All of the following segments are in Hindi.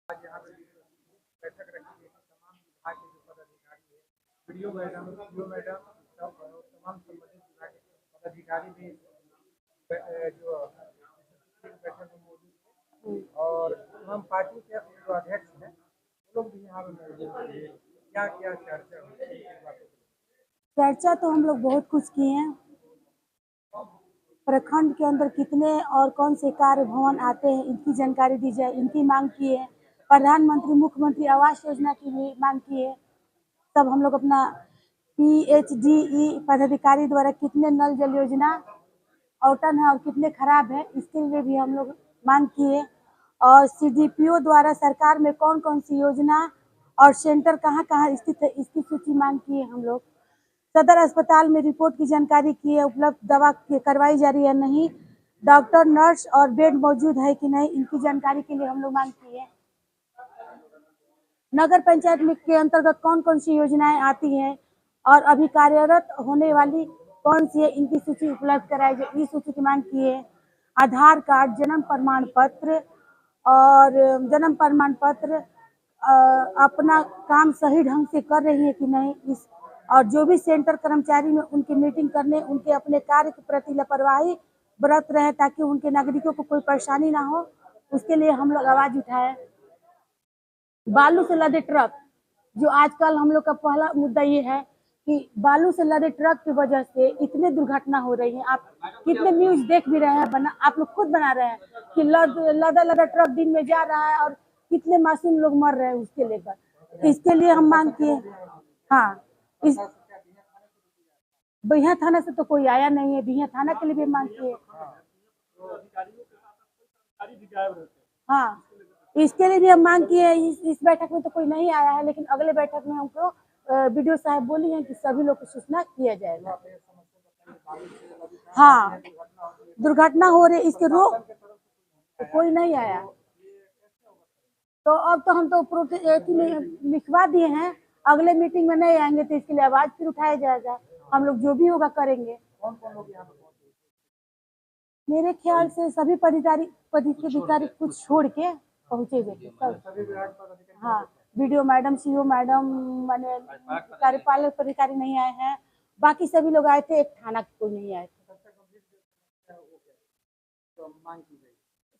आज यहाँ पे बैठक रखी गई थी। तमाम विभाग के जो पदाधिकारी है, वीडियो मैडम, सीओ मैडम, तमाम संबंधित विभाग के पदाधिकारी भी जो बैठक में मौजूद थे और तमाम पार्टी के जो अध्यक्ष हैं वो लोग भी यहाँ पे मौजूद थे। क्या क्या चर्चा हुई? चर्चा तो हम लोग बहुत कुछ किए हैं। प्रखंड के अंदर कितने और कौन से कार्य भवन आते हैं इनकी जानकारी दी जाए, इनकी मांग की है। प्रधानमंत्री मुख्यमंत्री आवास योजना की भी मांग की है। तब हम लोग अपना PHDE पदाधिकारी द्वारा कितने नल जल योजना आउटन है और कितने खराब है इसके लिए भी हम लोग मांग किए। और CDPO द्वारा सरकार में कौन कौन सी योजना और सेंटर कहाँ कहाँ स्थित है इसकी सूची मांग की है हम लोग। सदर अस्पताल में रिपोर्ट की जानकारी की है, उपलब्ध दवा करवाई जा रही है नहीं, डॉक्टर नर्स और बेड मौजूद है कि नहीं, इनकी जानकारी के लिए हम लोग मांग की है। नगर पंचायत में के अंतर्गत कौन कौन सी योजनाएं आती हैं और अभी कार्यरत होने वाली कौन सी है इनकी सूची उपलब्ध कराई जाए, इस सूची की मांग की है। आधार कार्ड, जन्म प्रमाण पत्र और जन्म प्रमाण पत्र अपना काम सही ढंग से कर रही है कि नहीं इस, और जो भी सेंटर कर्मचारी में उनकी मीटिंग करने उनके अपने कार्य के प्रति लापरवाही बरत रहे ताकि उनके नागरिकों को कोई परेशानी ना हो, उसके लिए हम लोग आवाज उठाए। बालू से लदे ट्रक, जो आजकल हम लोग का पहला मुद्दा ये है कि बालू से लदे ट्रक की वजह से इतने दुर्घटना हो रही है। आप कितने न्यूज देख भी रहे हैं, आप लोग खुद बना रहे हैं कि लदा लदा ट्रक दिन में जा रहा है और कितने मासूम लोग मर रहे हैं उसके लेकर। इसके लिए हम मांग किए। हाँ, इस बिहिया थाना से तो कोई आया नहीं है, बिहिया थाना के लिए भी मांग किए। हाँ, इसके लिए भी हम मांग किए। इस बैठक में तो कोई नहीं आया है, लेकिन अगले बैठक में हमको BDO साहब बोली हैं कि सभी लोग को सूचना किया जाएगा। हाँ, दुर्घटना हो रही, इसके रोक कोई नहीं आया। तो अब तो हम तो लिखवा दिए हैं, अगले मीटिंग में नहीं आएंगे तो इसके लिए आवाज फिर उठाया जाएगा। हम लोग जो भी होगा करेंगे। मेरे ख्याल से सभी पदाधिकारी कुछ छोड़ के पहुंचे गए सब। हाँ, BDO मैडम, CO मैडम, माने कार्यपालक अधिकारी नहीं आए हैं, बाकी सभी लोग आए थे, एक थाना के कोई नहीं आए थे।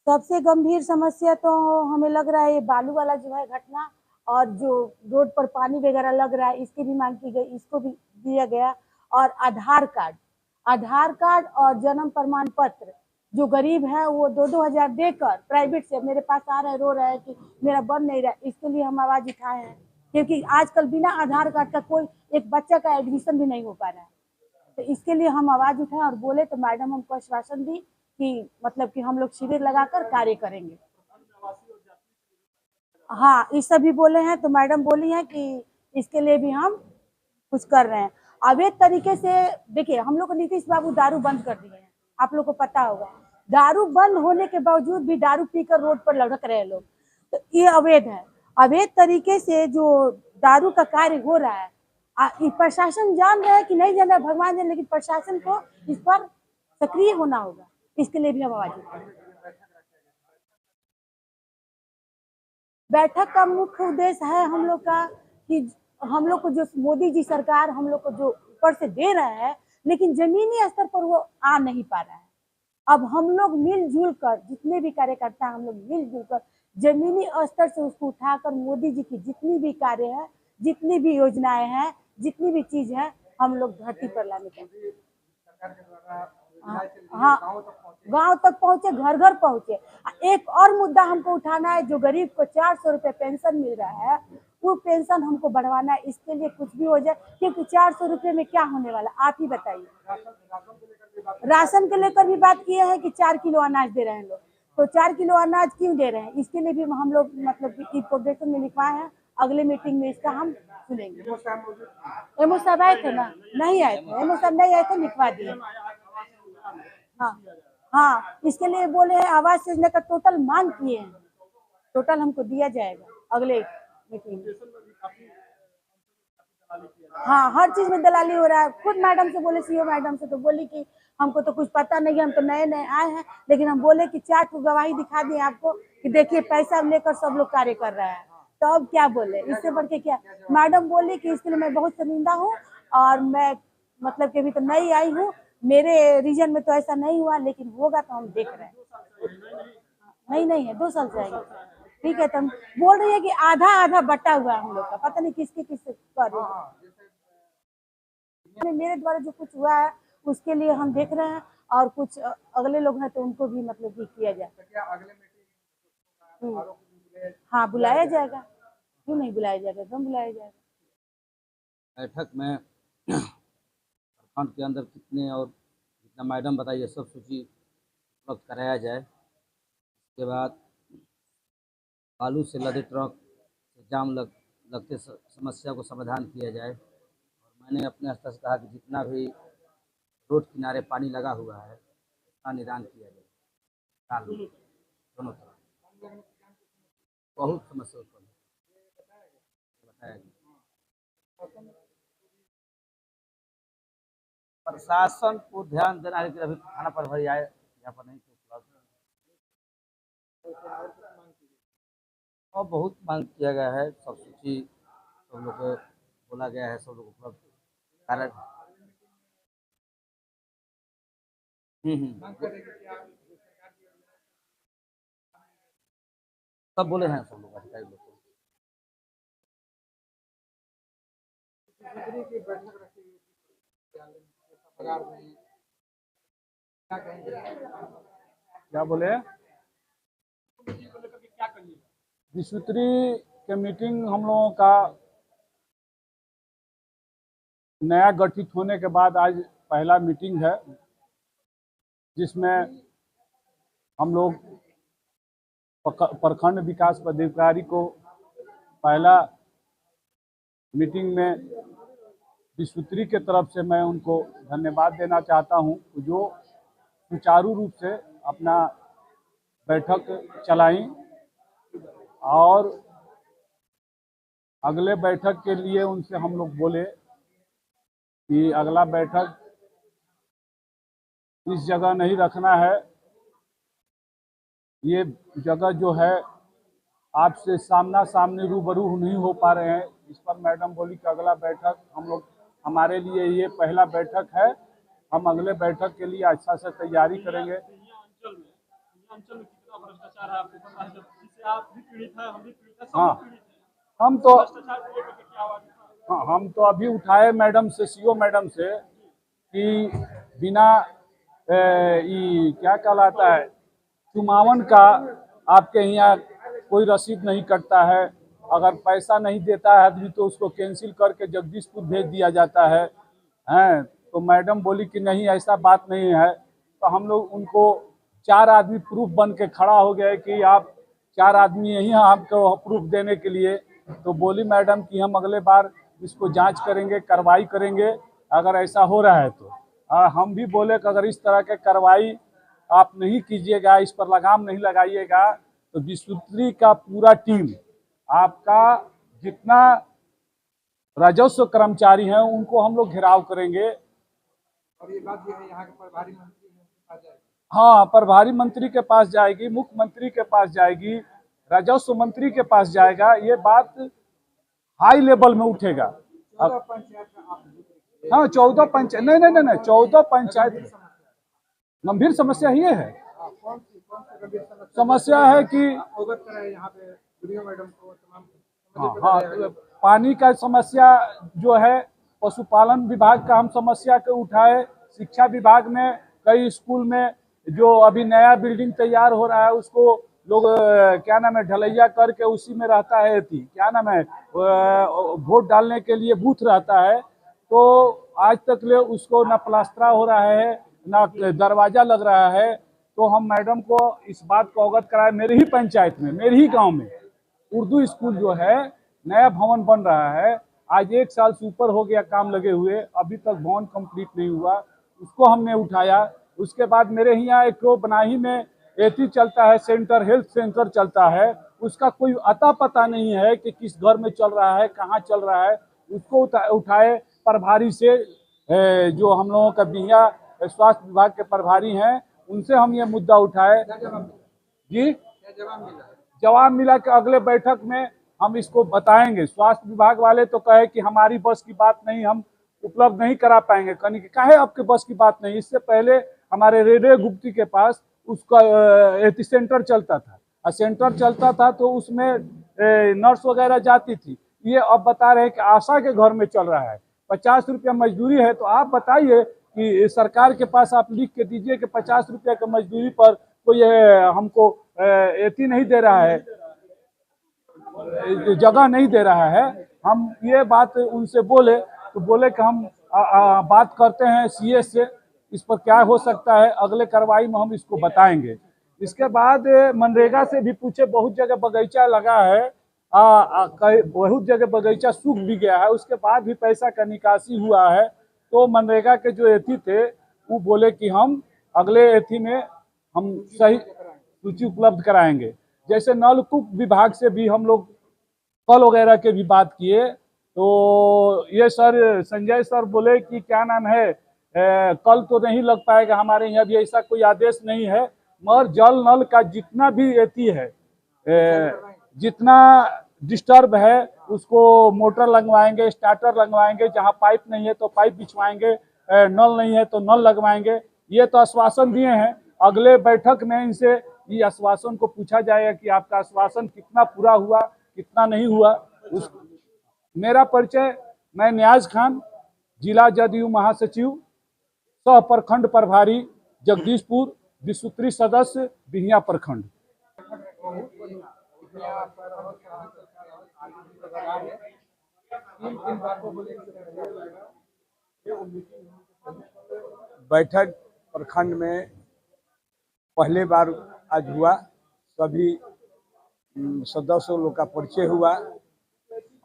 सबसे गंभीर समस्या तो हमें लग रहा है ये बालू वाला जो है घटना, और जो रोड पर पानी वगैरह लग रहा है इसकी भी मांग की गई, इसको भी दिया गया। और आधार कार्ड और जन्म प्रमाण पत्र, जो गरीब है वो 2-2 हजार देकर प्राइवेट से मेरे पास आ रहे रो रहे हैं कि मेरा बन नहीं रहा, इसके लिए हम आवाज उठाए हैं। क्योंकि आजकल बिना आधार कार्ड का कोई एक बच्चा का एडमिशन भी नहीं हो पा रहा है, तो इसके लिए हम आवाज उठाए और बोले तो मैडम हमको आश्वासन दी कि मतलब कि हम लोग शिविर लगाकर कार्य करेंगे। हाँ, इस सभी बोले हैं, तो मैडम बोली हैं कि इसके लिए भी हम कुछ कर रहे हैं। अवैध तरीके से देखिए, हम लोग को नीतीश बाबू दारू बंद कर दिए हैं, आप लोग को पता होगा। दारू बंद होने के बावजूद भी दारू पीकर रोड पर लड़क रहे लोग, तो ये अवैध है। अवैध तरीके से जो दारू का कार्य हो रहा है, प्रशासन जान रहा है कि नहीं जान रहा है भगवान जाने, लेकिन प्रशासन को इस पर सक्रिय होना होगा, इसके लिए भी हम आवाज उठाएंगे। बैठक का मुख्य उद्देश्य है हम लोग का कि हम लोग को जो मोदी जी सरकार हम लोग को जो ऊपर से दे रहा है, लेकिन जमीनी स्तर पर वो आ नहीं पा रहा है। अब हम लोग मिलजुल कर, जितने भी कार्यकर्ता हम लोग मिलजुल कर जमीनी स्तर से उसको उठाकर मोदी जी की जितनी भी कार्य है, जितनी भी योजनाएं हैं, जितनी भी चीज है, हम लोग धरती पर लाने का। हाँ, गांव तक पहुंचे, घर घर पहुंचे। एक और मुद्दा हमको उठाना है, जो गरीब को 400 रुपए पेंशन मिल रहा है, वो पेंशन हमको बढ़वाना है। इसके लिए कुछ भी हो जाए, क्योंकि 400 रुपए में क्या होने वाला, आप ही बताइए। राशन के लेकर भी बात किए हैं कि 4 किलो अनाज दे रहे हैं लोग, तो 4 किलो अनाज क्यों दे रहे हैं, इसके लिए भी हम लोग मतलब कि प्रोग्रेशन में लिखवाए हैं। अगले मीटिंग में इसका हम सुनेंगे। एमओ साहब आए थे ना, नहीं आए थे, एमओ साहब नहीं आए थे, लिखवा दिए। हाँ, हाँ, इसके लिए बोले हैं आवास योजना का टोटल मांग किए हैं, टोटल हमको दिया जाएगा अगले मीटिंग में। हाँ, हर चीज में दलाली हो रहा है। खुद मैडम से बोले, CO मैडम से, तो बोली कि हमको तो कुछ पता नहीं है, हम तो नए नए आए हैं, लेकिन हम बोले कि 4 गवाही दिखा दिए आपको कि कि देखिए पैसा लेकर सब लोग कार्य कर रहा है, तो अब क्या बोले, इससे बढ़ के क्या। मैडम बोली कि इसके लिए मैं बहुत शर्मिंदा हूँ, और मैं मतलब कि अभी तो नई आई हूँ, मेरे रीजन में तो ऐसा नहीं हुआ, लेकिन होगा तो हम देख रहे हैं। नहीं है, 2 साल से आएगी। ठीक है, तो हम बोल रही है कि आधा आधा बटा हुआ है हम लोग का, पता नहीं किसके किससे कर मेरे द्वारा जो कुछ हुआ है उसके लिए हम देख रहे हैं, और कुछ अगले लोग हैं तो उनको भी मतलब कि किया जाए। क्या अगले मीटिंग हाँ, बुलाया जाएगा, क्यों नहीं बुलाया जाएगा, एकदम बुलाया जाएगा। बैठक में प्रखंड के अंदर कितने और जितना मैडम बताइए सब सूची उपलब्ध कराया जाए। उसके बाद बालू से लदे ट्रक से जाम लगते समस्या को समाधान किया जाए। और मैंने अपने स्तर से कहा कि जितना भी रोड किनारे पानी लगा हुआ है उसका निदान किया जाए, दोनों तरफ बहुत समस्या उत्पन्न बताया गया। प्रशासन को ध्यान देना है कि अभी थाना प्रभारी आए यहाँ पर नहीं उपलब्ध, और बहुत मांग किया गया है। सब सूची सब लोग को बोला गया है, सब लोग उपलब्ध कारण सब बोले हैं सब लोग अधिकारी लोग को। की बैठक रखी हुई पगार में क्या कहेंगे, क्या बोले, विसूत्री के मीटिंग हम लोगों का नया गठित होने के बाद आज पहला मीटिंग है, जिसमें हम लोग प्रखंड विकास पदाधिकारी को पहला मीटिंग में विसूत्री के तरफ से मैं उनको धन्यवाद देना चाहता हूं, जो सुचारू रूप से अपना बैठक चलाई, और अगले बैठक के लिए उनसे हम लोग बोले कि अगला बैठक इस जगह नहीं रखना है, ये जगह जो है आपसे सामना सामने रूबरू नहीं हो पा रहे हैं। इस पर मैडम बोली कि अगला बैठक हम लोग, हमारे लिए ये पहला बैठक है, हम अगले बैठक के लिए अच्छा से तैयारी करेंगे। अंचल में कितना भ्रष्टाचार है आपको पता है, जिससे आप भी पीड़ित है, हम भी पीड़ित है, सब हाँ, पीड़ित है। हम तो भ्रष्टाचार को लेकर क्या आवाज उठाएंगे? हाँ, हम तो अभी उठाए मैडम से, सीओ मैडम से, कि बिना क्या कहलाता है चुमावन का आपके यहाँ कोई रसीद नहीं कटता है, अगर पैसा नहीं देता है आदमी तो उसको कैंसिल करके जगदीशपुर भेज दिया जाता है। हैं तो मैडम बोली कि नहीं ऐसा बात नहीं है, तो हम लोग उनको 4 आदमी प्रूफ बन के खड़ा हो गए कि आप 4 आदमी यही हैं आपको प्रूफ देने के लिए। तो बोली मैडम कि हम अगले बार इसको जांच करेंगे, कार्रवाई करेंगे अगर ऐसा हो रहा है तो। हम भी बोले कि अगर इस तरह के कार्रवाई आप नहीं कीजिएगा, इस पर लगाम नहीं लगाइएगा, तो विसूत्री का पूरा टीम, आपका जितना राजस्व कर्मचारी हैं उनको हम लोग घेराव करेंगे। और ये बात जो है यहाँ के प्रभारी मंत्री हैं उनके पास जाएगी। हाँ, प्रभारी मंत्री के पास जाएगी, मुख्यमंत्री के पास जाएगी, राजस्व मंत्री के पास जाएगा, ये बात हाई लेवल में उठेगा। 14 पंचायत का आप जिक्र हाँ, 14 पंचायत नहीं 14 पंचायत गंभीर समस्या ये है। कौन सी गंभीर समस्या है कि अवगत कराए यहाँ पे वीडियो मैडम को तमाम। हाँ, पानी का समस्या जो है, पशुपालन विभाग का हम समस्या के उठाए, शिक्षा विभाग में कई स्कूल में जो अभी नया बिल्डिंग तैयार हो रहा है उसको लोग क्या नाम है ढलैया करके उसी में रहता है, क्या नाम है वोट डालने के लिए बूथ रहता है, तो आज तक ले उसको ना प्लास्टरा हो रहा है ना दरवाजा लग रहा है। तो हम मैडम को इस बात को अवगत कराए, मेरे ही पंचायत में, मेरे ही गांव में उर्दू स्कूल जो है नया भवन बन रहा है, आज 1 साल से ऊपर हो गया काम लगे हुए, अभी तक भवन कंप्लीट नहीं हुआ, उसको हमने उठाया। उसके बाद मेरे यहाँ एक बनाही में एटी चलता है, सेंटर हेल्थ सेंटर चलता है, उसका कोई अता पता नहीं है कि किस घर में चल रहा है, कहाँ चल रहा है, उसको उठाए प्रभारी से, जो हम लोगों का बिहिया स्वास्थ्य विभाग के प्रभारी हैं, उनसे हम ये मुद्दा उठाए। क्या जवाब जी क्या जवाब मिला है? जवाब मिला कि अगले बैठक में हम इसको बताएंगे। स्वास्थ्य विभाग वाले तो कहे कि हमारी बस की बात नहीं, हम उपलब्ध नहीं करा पाएंगे। कहीं काहे आपके बस की बात नहीं? इससे पहले हमारे रेलवे गुप्ती के पास उसका एथी सेंटर चलता था, और सेंटर चलता था तो उसमें नर्स वगैरह जाती थी। ये अब बता रहे हैं कि आशा के घर में चल रहा है। 50 रुपया मजदूरी है, तो आप बताइए कि सरकार के पास आप लिख के दीजिए कि 50 रुपया की मजदूरी पर कोई हमको एथी नहीं दे रहा है, जगह नहीं दे रहा है। हम ये बात उनसे बोले तो बोले कि हम बात करते हैं सीए से, इस पर क्या हो सकता है, अगले कार्रवाई में हम इसको बताएंगे। इसके बाद मनरेगा से भी पूछे, बहुत जगह बगीचा लगा है, बहुत जगह बगीचा सूख भी गया है, उसके बाद भी पैसा का निकासी हुआ है। तो मनरेगा के जो एथी थे वो बोले कि हम अगले एथी में हम सही सूची उपलब्ध कराएंगे। जैसे नलकूप विभाग से भी हम लोग कल वगैरह के भी बात किए, तो ये सर संजय सर बोले कि क्या नाम है, कल तो नहीं लग पाएगा, हमारे यहाँ भी ऐसा कोई आदेश नहीं है, मगर जल नल का जितना भी एथी है, जितना डिस्टर्ब है उसको मोटर लगवाएंगे, स्टार्टर लगवाएंगे, जहाँ पाइप नहीं है तो पाइप बिछवाएंगे, नल नहीं है तो नल लगवाएंगे। ये तो आश्वासन दिए हैं। अगले बैठक में इनसे ये आश्वासन को पूछा जाएगा कि आपका आश्वासन कितना पूरा हुआ, कितना नहीं हुआ। उस मेरा परिचय, मैं नियाज खान, जिला जदयू महासचिव, सह प्रखंड प्रभारी जगदीशपुर, विसूत्री सदस्य बिहिया प्रखंड। बैठक प्रखंड में पहले बार आज हुआ। सभी सदस्यों लोग का परिचय हुआ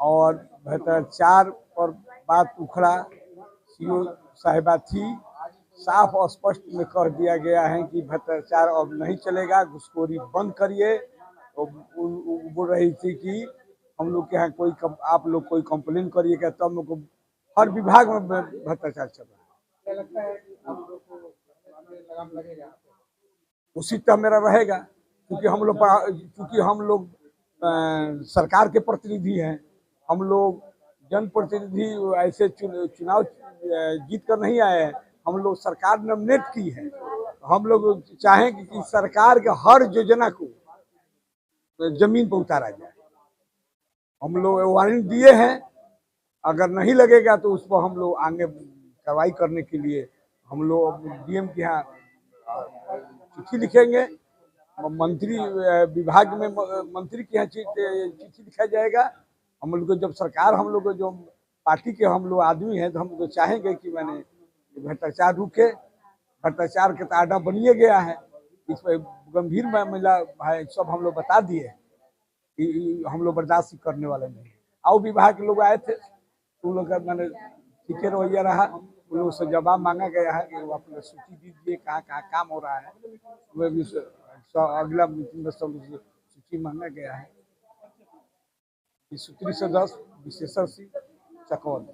और भ्रष्टाचार पर बात उखड़ा। सीओ साहिबा थी, साफ और स्पष्ट में कह दिया गया है कि भ्रष्टाचार अब नहीं चलेगा, घुसखोरी बंद करिए। तो बोल रही थी कि हम लोग के यहाँ कोई आप लोग कोई कंप्लेन करिएगा तब हम लोग को, हर विभाग में भ्रष्टाचार चल रहा है। क्या लगता है कि आप लोग को लगाम लगेगा? उसी तरह मेरा रहेगा, क्योंकि हम लोग सरकार के प्रतिनिधि हैं। हम लोग जनप्रतिनिधि ऐसे चुनाव जीत कर नहीं आए हैं, हम लोग सरकार नॉमिनेट की है। हम लोग चाहेंगे कि सरकार के हर योजना को जमीन पर उतारा जाए। हम लोग वार्निंग दिए हैं, अगर नहीं लगेगा तो उस पर हम लोग आगे कार्रवाई करने के लिए हम लोग डीएम के यहाँ चिट्ठी लिखेंगे। मंत्री विभाग में मंत्री के यहाँ चिट्ठी लिखा जाएगा। हम लोग को जब सरकार, हम लोग जो पार्टी के हम लोग आदमी हैं, तो हम लोग चाहेंगे कि मैंने भ्रष्टाचार रुके। भ्रष्टाचार के ताड़ा बनिए गया है, इस पर गंभीर मामला है, सब हम लोग बता दिए कि हम लोग बर्दाश्त करने वाले नहीं। और विभाग के लोग आए थे, उन लोग का मैंने ठीक रवैया रहा। उन लोगों से जवाब मांगा गया है कि वो अपने सूची दीजिए कहाँ कहाँ काम हो रहा है। वह भी अगला मीटिंग में सब सूची मांगा गया है। सूत्री सदस्य विशेषर सिंह चकौद।